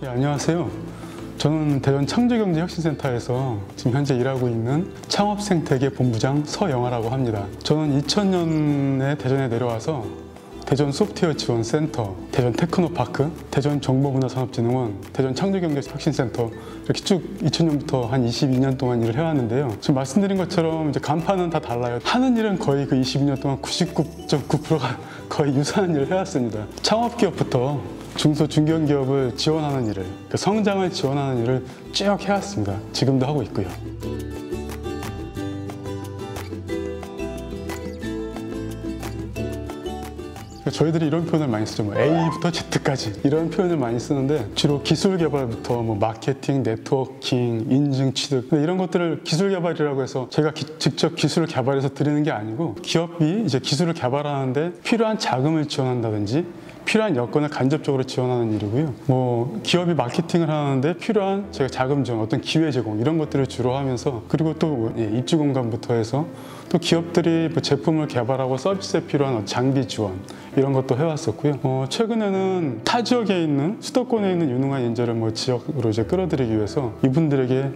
네, 안녕하세요. 저는 대전 창조경제혁신센터에서 지금 현재 일하고 있는 창업생태계 본부장 서영아라고 합니다. 저는 2000년에 대전에 내려와서 대전 소프트웨어 지원센터, 대전 테크노파크, 대전 정보문화산업진흥원, 대전 창조경제혁신센터 이렇게 쭉 2000년부터 한 22년 동안 일을 해왔는데요. 지금 말씀드린 것처럼 이제 간판은 다 달라요. 하는 일은 거의 그 22년 동안 99.9%가 거의 유사한 일을 해왔습니다. 창업기업부터 중소 중견기업을 지원하는 일을, 그 성장을 지원하는 일을 쭉 해왔습니다. 지금도 하고 있고요. 저희들이 이런 표현을 많이 쓰죠. A부터 Z까지 이런 표현을 많이 쓰는데 주로 기술 개발부터 마케팅, 네트워킹, 인증, 취득 이런 것들을 기술 개발이라고 해서 제가 직접 기술을 개발해서 드리는 게 아니고 기업이 이제 기술을 개발하는데 필요한 자금을 지원한다든지 필요한 여건을 간접적으로 지원하는 일이고요. 기업이 마케팅을 하는데 필요한 제가 자금 지원, 어떤 기회 제공 이런 것들을 주로 하면서 그리고 또 입주 공간부터 해서 또 기업들이 제품을 개발하고 서비스에 필요한 장비 지원 이런 것도 해왔었고요. 최근에는 타 지역에 있는 수도권에 있는 유능한 인재를 지역으로 이제 끌어들이기 위해서 이분들에게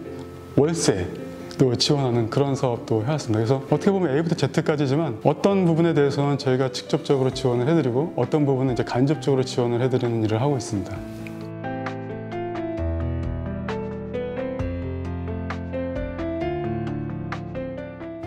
월세 또 지원하는 그런 사업도 해왔습니다. 그래서 어떻게 보면 A부터 Z까지지만 어떤 부분에 대해서는 저희가 직접적으로 지원을 해드리고 어떤 부분은 이제 간접적으로 지원을 해드리는 일을 하고 있습니다.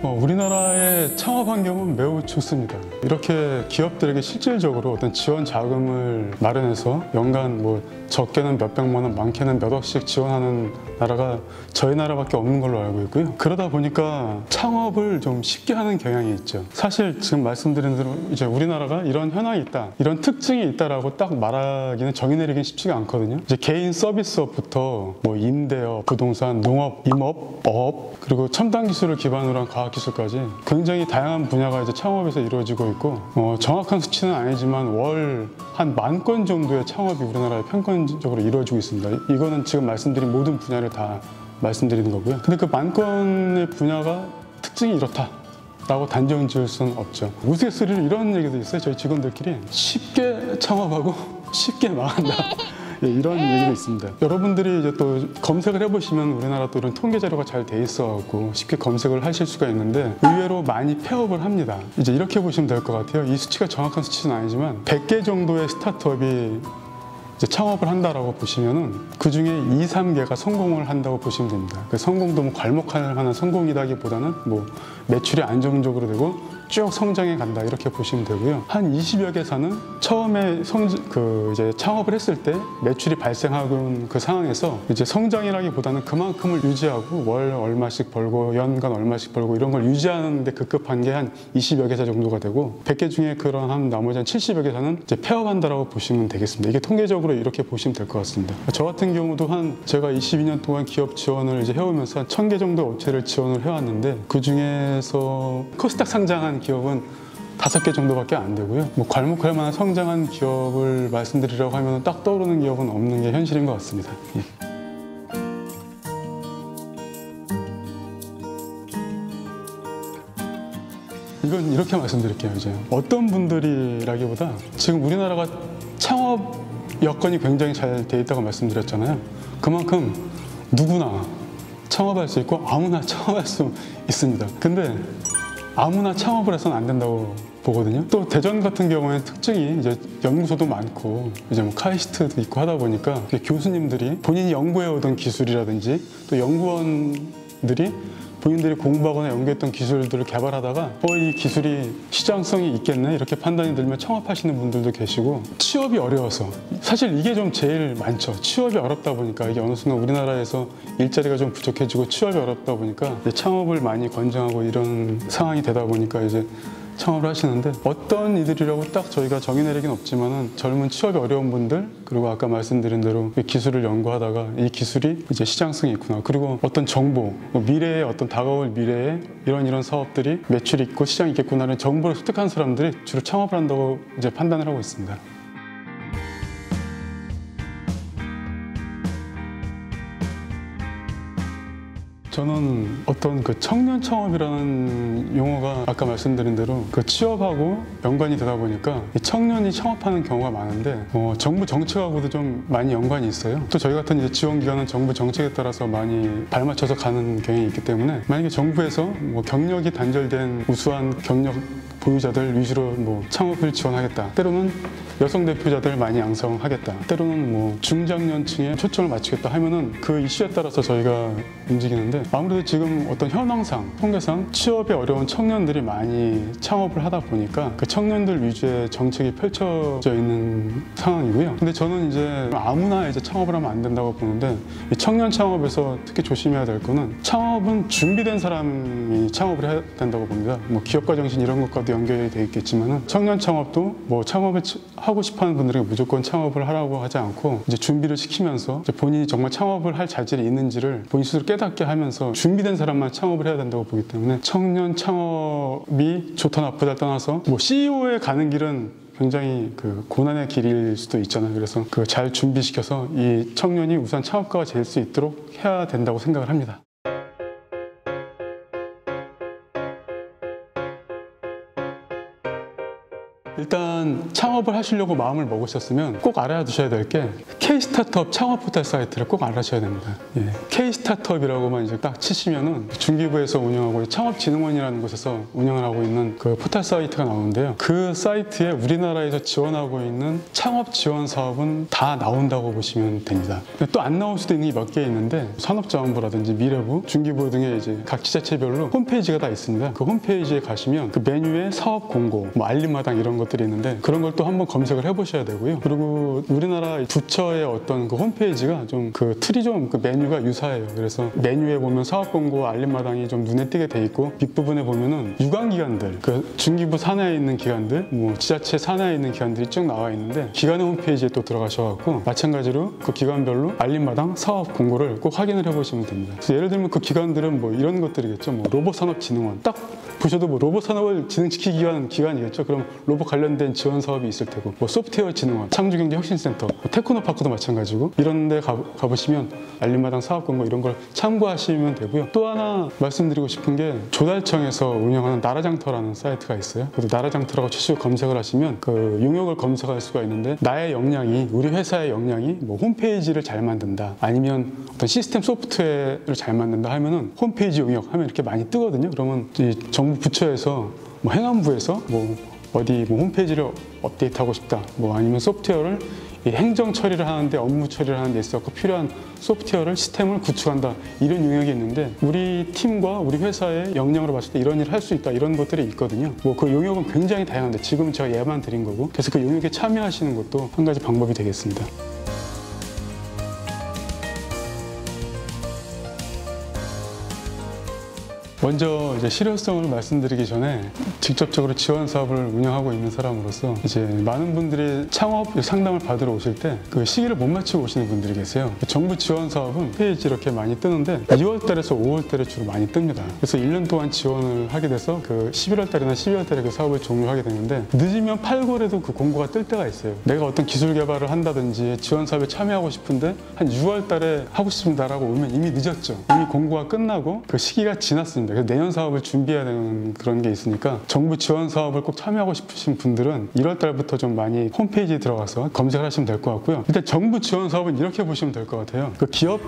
우리나라의 창업 환경은 매우 좋습니다. 이렇게 기업들에게 실질적으로 어떤 지원 자금을 마련해서 연간 적게는 몇백만 원, 많게는 몇 억씩 지원하는 나라가 저희 나라밖에 없는 걸로 알고 있고요. 그러다 보니까 창업을 좀 쉽게 하는 경향이 있죠. 사실 지금 말씀드린 대로 이제 우리나라가 이런 현황이 있다, 이런 특징이 있다라고 딱 말하기는 정의 내리기는 쉽지가 않거든요. 이제 개인 서비스업부터 임대업, 부동산, 농업, 임업, 어업, 그리고 첨단 기술을 기반으로 한 과학 기술까지 굉장히 다양한 분야가 이제 창업에서 이루어지고 있고 정확한 수치는 아니지만 월 한 10,000건 정도의 창업이 우리나라에 평균적으로 이루어지고 있습니다. 이거는 지금 말씀드린 모든 분야를 다 말씀드리는 거고요. 근데 그 10,000건의 분야가 특징이 이렇다 라고 단정 지을 수는 없죠. 우스갯소리로 이런 얘기도 있어요. 저희 직원들끼리 쉽게 창업하고 쉽게 망한다. 이런 얘기도 있습니다. 여러분들이 이제 또 검색을 해보시면 우리나라 또 이런 통계 자료가 잘 돼 있어갖고 쉽게 검색을 하실 수가 있는데 의외로 많이 폐업을 합니다. 이제 이렇게 보시면 될 것 같아요. 이 수치가 정확한 수치는 아니지만 100개 정도의 스타트업이 이제 창업을 한다라고 보시면은 그 중에 2, 3개가 성공을 한다고 보시면 됩니다. 그 성공도 괄목할 만한 성공이라기보다는 매출이 안정적으로 되고 쭉 성장해 간다 이렇게 보시면 되고요. 한 20여 개사는 처음에 이제 창업을 했을 때 매출이 발생하는 그 상황에서 이제 성장이라기보다는 그만큼을 유지하고 월 얼마씩 벌고 연간 얼마씩 벌고 이런 걸 유지하는 데 급급한 게 한 20여 개사 정도가 되고 100개 중에 그런 한 나머지 한 70여 개사는 이제 폐업한다라고 보시면 되겠습니다. 이게 통계적으로 이렇게 보시면 될 것 같습니다. 저 같은 경우도 제가 22년 동안 기업 지원을 이제 해오면서 한 1000개 정도 업체를 지원을 해왔는데 그 중에서 코스닥 상장한 기업은 5개 정도밖에 안 되고요. 괄목할 만한 성장한 기업을 말씀드리라고 하면 딱 떠오르는 기업은 없는 게 현실인 것 같습니다. 이건 이렇게 말씀드릴게요. 이제 어떤 분들이라기보다 지금 우리나라가 창업 여건이 굉장히 잘 돼 있다고 말씀드렸잖아요. 그만큼 누구나 창업할 수 있고 아무나 창업할 수 있습니다. 근데 아무나 창업을 해서는 안 된다고 보거든요. 또 대전 같은 경우에는 특징이 이제 연구소도 많고 이제 카이스트도 있고 하다 보니까 교수님들이 본인이 연구해 오던 기술이라든지 또 연구원들이 본인들이 공부하거나 연구했던 기술들을 개발하다가 이 기술이 시장성이 있겠네 이렇게 판단이 들면 창업하시는 분들도 계시고 취업이 어려워서 사실 이게 좀 제일 많죠. 취업이 어렵다 보니까 이게 어느 순간 우리나라에서 일자리가 좀 부족해지고 취업이 어렵다 보니까 창업을 많이 권장하고 이런 상황이 되다 보니까 이제 창업을 하시는데 어떤 이들이라고 딱 저희가 정의 내리긴 없지만은 젊은 취업이 어려운 분들 그리고 아까 말씀드린 대로 기술을 연구하다가 이 기술이 이제 시장성이 있구나 그리고 어떤 정보 미래에 어떤 다가올 미래에 이런 사업들이 매출이 있고 시장이 있겠구나라는 정보를 습득한 사람들이 주로 창업을 한다고 이제 판단을 하고 있습니다. 저는 어떤 그 청년 창업이라는 용어가 아까 말씀드린 대로 그 취업하고 연관이 되다 보니까 이 청년이 창업하는 경우가 많은데 정부 정책하고도 좀 많이 연관이 있어요. 또 저희 같은 이제 지원기관은 정부 정책에 따라서 많이 발맞춰서 가는 경향이 있기 때문에 만약에 정부에서 뭐 경력이 단절된 우수한 경력 보유자들 위주로 뭐 창업을 지원하겠다. 때로는 여성 대표자들 많이 양성하겠다. 때로는 뭐 중장년층에 초점을 맞추겠다 하면은 그 이슈에 따라서 저희가 움직이는데 아무래도 지금 어떤 현황상, 통계상 취업이 어려운 청년들이 많이 창업을 하다 보니까 그 청년들 위주의 정책이 펼쳐져 있는 상황이고요. 근데 저는 이제 아무나 이제 창업을 하면 안 된다고 보는데 이 청년 창업에서 특히 조심해야 될 거는 창업은 준비된 사람이 창업을 해야 된다고 봅니다. 뭐 기업가 정신 이런 것과도 연결이 돼 있겠지만은 청년 창업도 뭐 창업을 하고 싶어하는 분들에게 무조건 창업을 하라고 하지 않고 이제 준비를 시키면서 이제 본인이 정말 창업을 할 자질이 있는지를 본인 스스로 깨닫게 하면서 준비된 사람만 창업을 해야 된다고 보기 때문에 청년 창업이 좋다 나쁘다 떠나서 뭐 CEO에 가는 길은 굉장히 그 고난의 길일 수도 있잖아요. 그래서 그 잘 준비시켜서 이 청년이 우선 창업가가 될 수 있도록 해야 된다고 생각을 합니다. 일단 창업을 하시려고 마음을 먹으셨으면 꼭 알아야 두셔야 될 게 K-스타트업 창업 포털 사이트를 꼭 알아셔야 됩니다. 예. K-스타트업이라고만 이제 딱 치시면은 중기부에서 운영하고 창업진흥원이라는 곳에서 운영을 하고 있는 그 포털 사이트가 나오는데요. 그 사이트에 우리나라에서 지원하고 있는 창업 지원 사업은 다 나온다고 보시면 됩니다. 또 안 나올 수도 있는 게 몇 개 있는데 산업자원부라든지 미래부, 중기부 등의 이제 각 지자체별로 홈페이지가 다 있습니다. 그 홈페이지에 가시면 그 메뉴에 사업 공고, 뭐 알림마당 이런 것들이 있는데 그런 걸 또 한번 검색을 해보셔야 되고요. 그리고 우리나라 부처의 어떤 그 홈페이지가 좀 그 틀이 좀 그 메뉴가 유사해요. 그래서 메뉴에 보면 사업 공고, 알림마당이 좀 눈에 띄게 돼 있고 뒷부분에 보면은 유관기관들, 그 중기부 산하에 있는 기관들, 뭐 지자체 산하에 있는 기관들이 쭉 나와 있는데 기관의 홈페이지에 또 들어가셔갖고 마찬가지로 그 기관별로 알림마당, 사업 공고를 꼭 확인을 해보시면 됩니다. 그래서 예를 들면 그 기관들은 뭐 이런 것들이겠죠. 뭐 로봇산업진흥원 딱 보셔도 뭐 로봇 산업을 진흥시키기 위한 기관이겠죠. 그럼 로봇 관련된 지원 사업이 있을 테고, 뭐 소프트웨어 진흥원, 창조경제혁신센터, 뭐 테크노파크도 마찬가지고 이런 데 가보시면 알림마당 사업 공고 이런 걸 참고하시면 되고요. 또 하나 말씀드리고 싶은 게 조달청에서 운영하는 나라장터라는 사이트가 있어요. 그래서 나라장터라고 치시고 검색을 하시면 그 용역을 검색할 수가 있는데 나의 역량이, 우리 회사의 역량이 뭐 홈페이지를 잘 만든다, 아니면 어떤 시스템 소프트웨어를 잘 만든다 하면은 홈페이지 용역 하면 이렇게 많이 뜨거든요. 그러면 이 정부 부처에서 뭐 행안부에서 뭐 어디 뭐 홈페이지를 업데이트하고 싶다, 뭐 아니면 소프트웨어를 이 행정 처리를 하는데, 업무 처리를 하는 데 있어서 필요한 소프트웨어를, 시스템을 구축한다, 이런 용역이 있는데 우리 팀과 우리 회사의 역량으로 봤을 때 이런 일을 할 수 있다, 이런 것들이 있거든요. 뭐 그 용역은 굉장히 다양한데 지금 제가 예만 드린 거고, 그래서 그 용역에 참여하시는 것도 한 가지 방법이 되겠습니다. 먼저 이제 실효성을 말씀드리기 전에 직접적으로 지원 사업을 운영하고 있는 사람으로서 이제 많은 분들이 창업 상담을 받으러 오실 때 그 시기를 못 맞추고 오시는 분들이 계세요. 정부 지원 사업은 페이지 이렇게 많이 뜨는데 2월 달에서 5월 달에 주로 많이 뜹니다. 그래서 1년 동안 지원을 하게 돼서 그 11월 달이나 12월 달에 그 사업을 종료하게 되는데 늦으면 8월에도 그 공고가 뜰 때가 있어요. 내가 어떤 기술 개발을 한다든지 지원 사업에 참여하고 싶은데 한 6월 달에 하고 싶습니다라고 오면 이미 늦었죠. 이미 공고가 끝나고 그 시기가 지났습니다. 그래서 내년 사업을 준비해야 되는 그런 게 있으니까 정부 지원 사업을 꼭 참여하고 싶으신 분들은 1월 달부터 좀 많이 홈페이지에 들어가서 검색을 하시면 될 것 같고요. 일단 정부 지원 사업은 이렇게 보시면 될 것 같아요. 그 기업을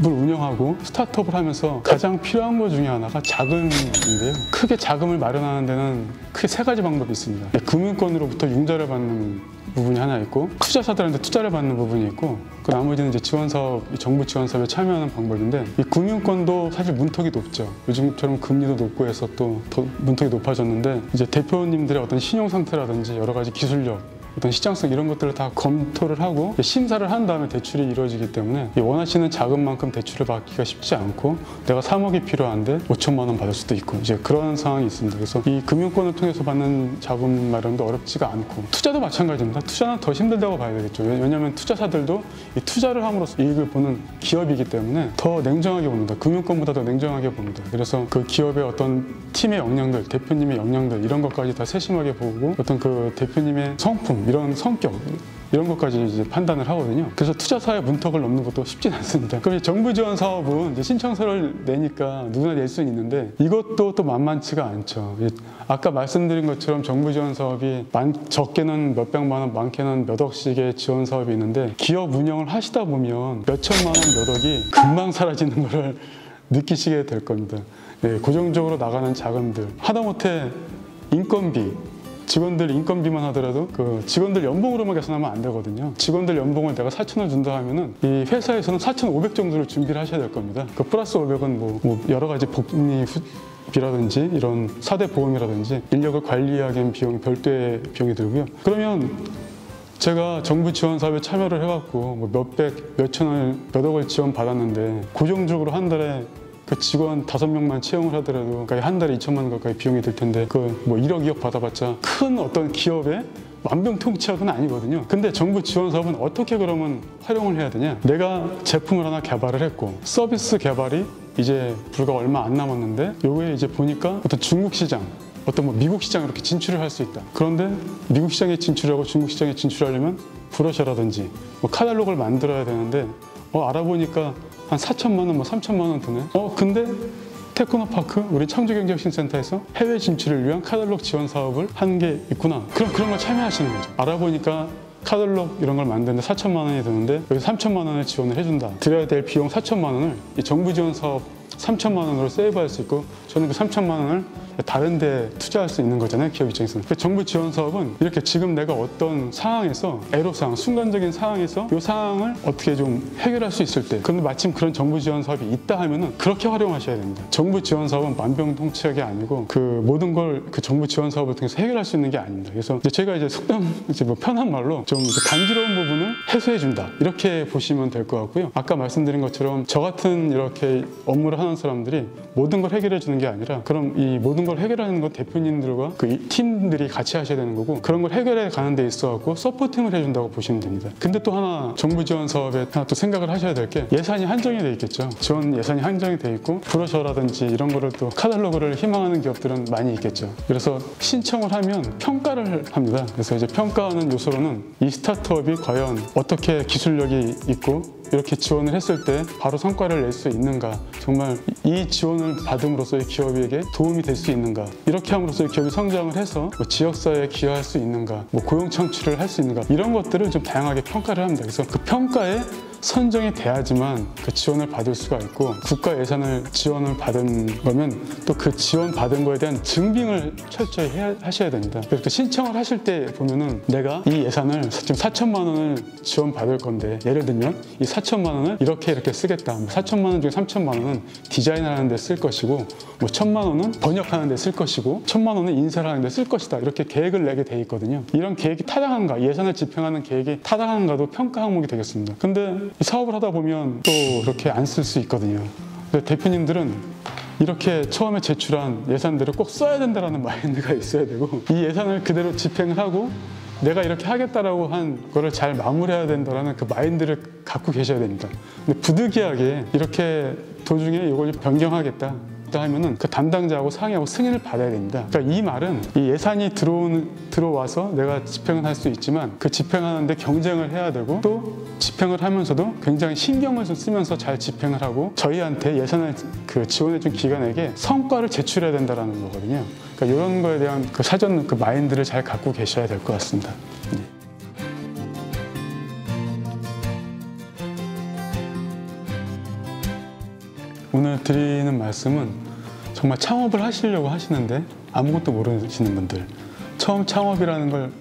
운영하고 스타트업을 하면서 가장 필요한 것 중에 하나가 자금인데요. 크게 자금을 마련하는 데는 크게 세 가지 방법이 있습니다. 금융권으로부터 융자를 받는 부분이 하나 있고, 투자사들한테 투자를 받는 부분이 있고, 그 나머지는 이제 지원 사업, 정부 지원 사업에 참여하는 방법인데, 이 금융권도 사실 문턱이 높죠. 요즘처럼 금리도 높고 해서 또 더 문턱이 높아졌는데, 이제 대표님들의 어떤 신용 상태라든지 여러 가지 기술력, 어떤 시장성 이런 것들을 다 검토를 하고 심사를 한 다음에 대출이 이루어지기 때문에 원하시는 자금만큼 대출을 받기가 쉽지 않고, 내가 3억이 필요한데 5천만 원 받을 수도 있고 이제 그런 상황이 있습니다. 그래서 이 금융권을 통해서 받는 자금 마련도 어렵지가 않고, 투자도 마찬가지입니다. 투자는 더 힘들다고 봐야 되겠죠. 왜냐하면 투자사들도 이 투자를 함으로써 이익을 보는 기업이기 때문에 더 냉정하게 봅니다. 금융권보다 더 냉정하게 봅니다. 그래서 그 기업의 어떤 팀의 역량들, 대표님의 역량들 이런 것까지 다 세심하게 보고, 어떤 그 대표님의 성품, 이런 성격, 이런 것까지 이제 판단을 하거든요. 그래서 투자사의 문턱을 넘는 것도 쉽진 않습니다. 그럼 정부 지원 사업은 이제 신청서를 내니까 누구나 낼 수는 있는데 이것도 또 만만치가 않죠. 아까 말씀드린 것처럼 정부 지원 사업이 적게는 몇백만 원, 많게는 몇 억씩의 지원 사업이 있는데 기업 운영을 하시다 보면 몇천만 원, 몇 억이 금방 사라지는 것을 느끼시게 될 겁니다. 네, 고정적으로 나가는 자금들, 하다못해 인건비, 직원들 인건비만 하더라도 그 직원들 연봉으로만 계산하면 안 되거든요. 직원들 연봉을 내가 4천을 준다 하면은 이 회사에서는 4,500 정도를 준비를 하셔야 될 겁니다. 그 플러스 500은 뭐 여러 가지 복리비라든지 이런 4대 보험이라든지 인력을 관리하기 위한 비용이 별도의 비용이 들고요. 그러면 제가 정부 지원 사업에 참여를 해갖고 뭐 몇백, 몇천을, 몇 억을 지원 받았는데 고정적으로 한 달에 그 직원 5명만 채용을 하더라도 한 달에 2천만 원 가까이 비용이 들 텐데 그 뭐 1억, 2억 받아봤자 큰 어떤 기업의 만병통치약은 아니거든요. 근데 정부 지원 사업은 어떻게 그러면 활용을 해야 되냐? 내가 제품을 하나 개발을 했고 서비스 개발이 이제 불과 얼마 안 남았는데 요게 이제 보니까 어떤 중국 시장, 어떤 뭐 미국 시장 이렇게 진출을 할 수 있다. 그런데 미국 시장에 진출하고 중국 시장에 진출하려면 브로셔라든지 뭐 카탈로그를 만들어야 되는데 알아보니까 한 4천만 원, 뭐 3천만 원 드네. 근데 테크노파크, 우리 창조경제혁신센터에서 해외 진출을 위한 카탈로그 지원 사업을 한 게 있구나. 그럼 그런 걸 참여하시는 거죠. 알아보니까 카탈로그 이런 걸 만드는데 4천만 원이 드는데 여기 3천만 원을 지원을 해준다. 드려야 될 비용 4천만 원을 이 정부 지원 사업 3천만 원으로 세이브할 수 있고 저는 그 3천만 원을 다른 데 투자할 수 있는 거잖아요, 기업 입장에서는. 정부 지원 사업은 이렇게 지금 내가 어떤 상황에서 애로사항, 순간적인 상황에서 이 상황을 어떻게 좀 해결할 수 있을 때 근데 마침 그런 정부 지원 사업이 있다 하면은 그렇게 활용하셔야 됩니다. 정부 지원 사업은 만병통치약이 아니고 그 모든 걸 그 정부 지원 사업을 통해서 해결할 수 있는 게 아닙니다. 그래서 이제 제가 이제 뭐 편한 말로 좀 이제 간지러운 부분을 해소해 준다. 이렇게 보시면 될 것 같고요. 아까 말씀드린 것처럼 저 같은 이렇게 업무를 하는 사람들이 모든 걸 해결해 주는 게 아니라 그럼 이 모든 걸 해결하는 건 대표님들과 그 팀들이 같이 하셔야 되는 거고 그런 걸 해결해 가는 데 있어갖고 서포팅을 해준다고 보시면 됩니다. 근데 또 하나 정부 지원 사업에 하나 또 생각을 하셔야 될 게 예산이 한정이 돼 있겠죠. 지원 예산이 한정이 돼 있고 브로셔라든지 이런 거를 또 카탈로그를 희망하는 기업들은 많이 있겠죠. 그래서 신청을 하면 평가를 합니다. 그래서 이제 평가하는 요소로는 이 스타트업이 과연 어떻게 기술력이 있고 이렇게 지원을 했을 때 바로 성과를 낼 수 있는가, 정말 이 지원을 받음으로써 이 기업에게 도움이 될 수 있는가, 이렇게 함으로써 이 기업이 성장을 해서 뭐 지역사회에 기여할 수 있는가, 뭐 고용 창출을 할 수 있는가, 이런 것들을 좀 다양하게 평가를 합니다. 그래서 그 평가에 선정이 돼야지만 그 지원을 받을 수가 있고 국가 예산을 지원을 받은 거면 또 그 지원 받은 거에 대한 증빙을 철저히 하셔야 됩니다. 그래서 신청을 하실 때 보면은 내가 이 예산을 지금 4천만 원을 지원 받을 건데 예를 들면 이 4천만 원을 이렇게 쓰겠다. 4천만 원 중에 3천만 원은 디자인하는 데 쓸 것이고 뭐 1천만 원은 번역하는 데 쓸 것이고 1천만 원은 인쇄를 하는 데 쓸 것이다. 이렇게 계획을 내게 돼 있거든요. 이런 계획이 타당한가, 예산을 집행하는 계획이 타당한가도 평가 항목이 되겠습니다. 근데 사업을 하다 보면 또 그렇게 안 쓸 수 있거든요. 대표님들은 이렇게 처음에 제출한 예산대로 꼭 써야 된다는 마인드가 있어야 되고 이 예산을 그대로 집행을 하고 내가 이렇게 하겠다라고 한 거를 잘 마무리해야 된다는 그 마인드를 갖고 계셔야 됩니다. 근데 부득이하게 이렇게 도중에 이걸 변경하겠다 하면은 그 담당자하고 상의하고 승인을 받아야 됩니다. 그러니까 이 말은 이 예산이 들어와서 내가 집행을 할 수 있지만 그 집행하는데 경쟁을 해야 되고 또 집행을 하면서도 굉장히 신경을 좀 쓰면서 잘 집행을 하고 저희한테 예산을 그 지원해준 기관에게 성과를 제출해야 된다는 거거든요. 그러니까 이런 거에 대한 그 사전 그 마인드를 잘 갖고 계셔야 될 것 같습니다. 네. 오늘 드리는 말씀은 정말 창업을 하시려고 하시는데 아무것도 모르시는 분들, 처음 창업이라는 걸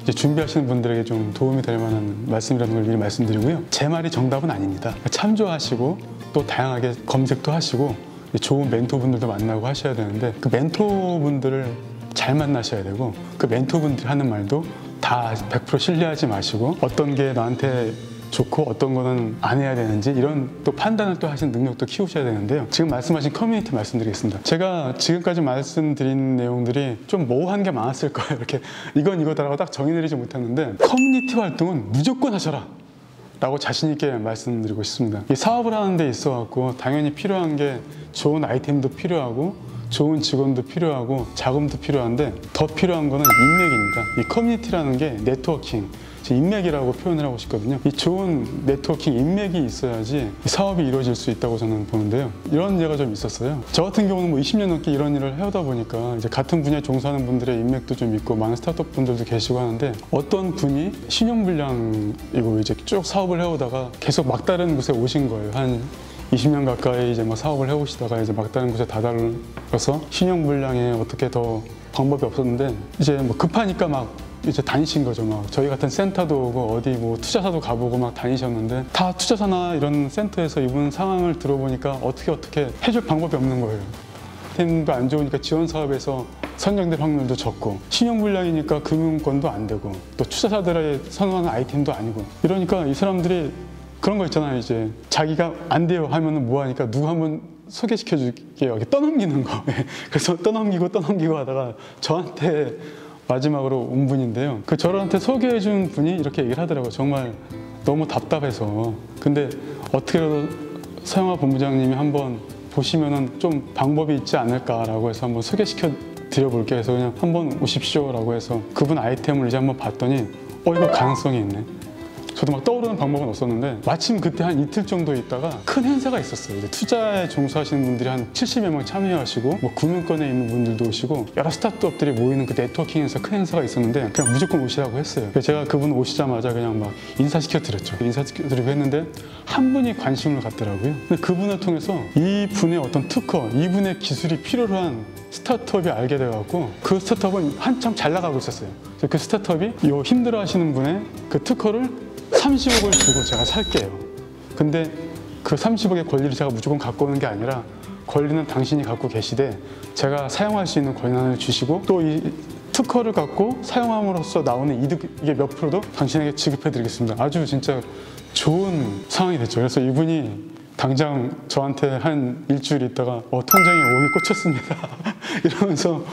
이제 준비하시는 분들에게 좀 도움이 될 만한 말씀이라는 걸 미리 말씀드리고요. 제 말이 정답은 아닙니다. 참조하시고 또 다양하게 검색도 하시고 좋은 멘토분들도 만나고 하셔야 되는데 그 멘토분들을 잘 만나셔야 되고 그 멘토분들이 하는 말도 다 100% 신뢰하지 마시고 어떤 게 나한테 좋고 어떤 거는 안 해야 되는지 이런 또 판단을 또 하시는 능력도 키우셔야 되는데요. 지금 말씀하신 커뮤니티 말씀드리겠습니다. 제가 지금까지 말씀드린 내용들이 좀 모호한 게 많았을 거예요. 이렇게 이건 이거다라고 딱 정의내리지 못했는데 커뮤니티 활동은 무조건 하셔라 라고 자신 있게 말씀드리고 싶습니다. 이 사업을 하는 데 있어 갖고 당연히 필요한 게 좋은 아이템도 필요하고 좋은 직원도 필요하고 자금도 필요한데 더 필요한 거는 인맥입니다. 이 커뮤니티라는 게 네트워킹, 인맥이라고 표현을 하고 싶거든요. 이 좋은 네트워킹 인맥이 있어야지 사업이 이루어질 수 있다고 저는 보는데요. 이런 예가 좀 있었어요. 저 같은 경우는 뭐 20년 넘게 이런 일을 해오다 보니까 이제 같은 분야에 종사하는 분들의 인맥도 좀 있고 많은 스타트업 분들도 계시고 하는데, 어떤 분이 신용불량이고 이제 쭉 사업을 해오다가 계속 막다른 곳에 오신 거예요. 한 20년 가까이 이제 막 사업을 해오시다가 이제 막다른 곳에 다다르서 신용불량에 어떻게 더 방법이 없었는데, 이제 뭐 급하니까 막 이제 다니신 거죠. 막 저희 같은 센터도 오고 어디 뭐 투자사도 가보고 막 다니셨는데, 다 투자사나 이런 센터에서 이분 상황을 들어보니까 어떻게 해줄 방법이 없는 거예요. 팀도 안 좋으니까 지원 사업에서 선정될 확률도 적고, 신용불량이니까 금융권도 안 되고, 또 투자사들의 선호하는 아이템도 아니고, 이러니까 이 사람들이 그런 거 있잖아요. 이제 자기가 안 돼요 하면은 뭐 하니까 누구 한번 소개시켜 줄게요. 이렇게 떠넘기는 거. 그래서 떠넘기고 하다가 저한테 마지막으로 온 분인데요. 그 저한테 소개해 준 분이 이렇게 얘기를 하더라고요. 정말 너무 답답해서. 근데 어떻게라도 서영하 본부장님이 한번 보시면은 좀 방법이 있지 않을까라고 해서 한번 소개시켜 드려볼게요. 해서 그냥 한번 오십시오라고 해서 그분 아이템을 이제 한번 봤더니 이거 가능성이 있네. 저도 막 떠오르는 방법은 없었는데, 마침 그때 한 이틀 정도 있다가 큰 행사가 있었어요. 이제 투자에 종사하시는 분들이 한 70여 명 참여하시고, 뭐 금융권에 있는 분들도 오시고, 여러 스타트업들이 모이는 그 네트워킹에서 큰 행사가 있었는데, 그냥 무조건 오시라고 했어요. 그래서 제가 그분 오시자마자 그냥 막 인사시켜 드렸죠. 인사시켜 드리고 했는데 한 분이 관심을 갖더라고요. 근데 그분을 통해서 이분의 어떤 특허, 이분의 기술이 필요로 한 스타트업이 알게 돼갖고, 그 스타트업은 한참 잘 나가고 있었어요. 그래서 그 스타트업이 이 힘들어 하시는 분의 그 특허를 30억을 주고 제가 살게요. 근데 그 30억의 권리를 제가 무조건 갖고 오는 게 아니라, 권리는 당신이 갖고 계시되 제가 사용할 수 있는 권한을 주시고, 또 이 특허를 갖고 사용함으로써 나오는 이득의 몇 프로도 당신에게 지급해 드리겠습니다. 아주 진짜 좋은 상황이 됐죠. 그래서 이분이 당장 저한테 한 일주일 있다가 통장에 5억이 꽂혔습니다 이러면서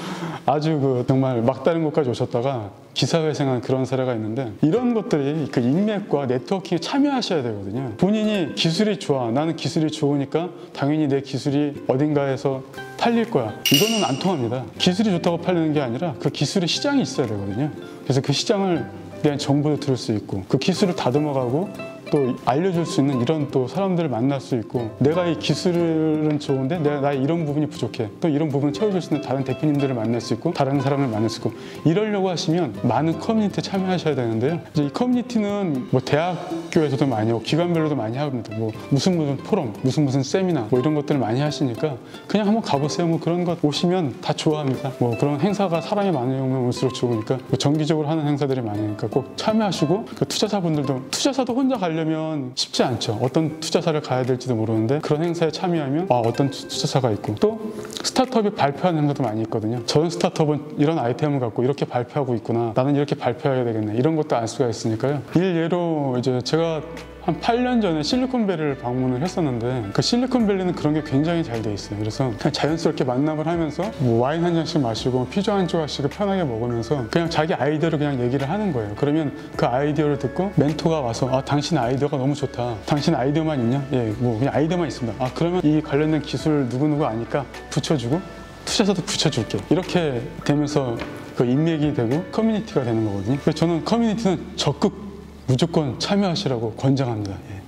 아주 그 정말 막다른 곳까지 오셨다가 기사회생한 그런 사례가 있는데, 이런 것들이 그 인맥과 네트워킹에 참여하셔야 되거든요. 본인이 기술이 좋아, 나는 기술이 좋으니까 당연히 내 기술이 어딘가에서 팔릴 거야, 이거는 안 통합니다. 기술이 좋다고 팔리는 게 아니라 그 기술의 시장이 있어야 되거든요. 그래서 그 시장을 대한 정보도 들을 수 있고, 그 기술을 다듬어가고 또 알려줄 수 있는 이런 또 사람들을 만날 수 있고, 내가 이 기술은 좋은데 나의 이런 부분이 부족해, 또 이런 부분을 채워줄 수 있는 다른 대표님들을 만날 수 있고, 다른 사람을 만날 수 있고, 이러려고 하시면 많은 커뮤니티에 참여하셔야 되는데요. 이제 이 커뮤니티는 뭐 대학교에서도 많이 하고 기관별로도 많이 합니다. 뭐 무슨 포럼, 무슨 세미나 뭐 이런 것들을 많이 하시니까 그냥 한번 가보세요. 뭐 그런 것 오시면 다 좋아합니다. 뭐 그런 행사가 사람이 많으면 올수록 좋으니까, 뭐 정기적으로 하는 행사들이 많으니까 꼭 참여하시고, 그 투자사도 혼자 가려면 쉽지 않죠. 어떤 투자사를 가야 될지도 모르는데, 그런 행사에 참여하면 어떤 투자사가 있고, 또 스타트업이 발표하는 행사도 많이 있거든요. 저런 스타트업은 이런 아이템을 갖고 이렇게 발표하고 있구나, 나는 이렇게 발표해야 되겠네, 이런 것도 알 수가 있으니까요. 예로 이제 제가 한 8년 전에 실리콘밸리를 방문을 했었는데, 그 실리콘밸리는 그런 게 굉장히 잘 돼 있어요. 그래서 그냥 자연스럽게 만남을 하면서 뭐 와인 한 잔씩 마시고 피자 한 조각씩을 편하게 먹으면서 그냥 자기 아이디어를 그냥 얘기를 하는 거예요. 그러면 그 아이디어를 듣고 멘토가 와서 당신 아이디어가 너무 좋다, 당신 아이디어만 있냐? 예, 뭐 그냥 아이디어만 있습니다. 그러면 이 관련된 기술 누구누구 아니까 붙여주고, 투자사도 붙여줄게, 이렇게 되면서 그 인맥이 되고 커뮤니티가 되는 거거든요. 그래서 저는 커뮤니티는 적극 무조건 참여하시라고 권장합니다. 예.